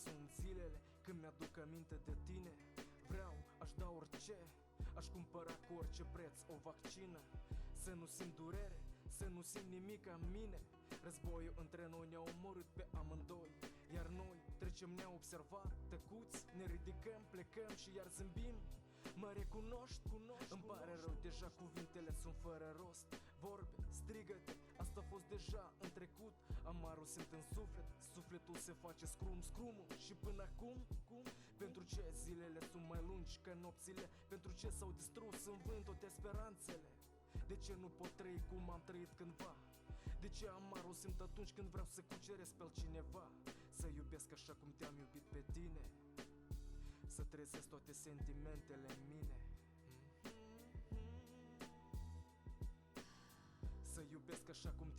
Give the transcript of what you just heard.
sunt zilele când mi-aduc aminte de tine. Vreau, aș da orice, aș cumpăra cu orice preț o vaccină. Să nu simt durere, să nu simt nimic în mine. Războiul între noi ne-a omorât pe amândoi, iar noi trecem neobservat, tăcuți, ne ridicăm, plecăm și iar zâmbim. Mă recunoști? Îmi pare rău, deja cuvintele sunt fără rost. Vorbe, strigă-te, asta a fost deja în trecut. Amarul simt în suflet, sufletul se face scrum-scrumul. Și până acum, pentru ce zilele sunt mai lungi ca nopțile? Pentru ce s-au distrus în vânt toate speranțele? De ce nu pot trăi cum am trăit cândva? De ce amarul simt atunci când vreau să cuceresc pe altcineva? Să iubesc așa cum te-am iubit pe tine, să trezesc toate sentimentele în mine. Să iubesc așa cum te-am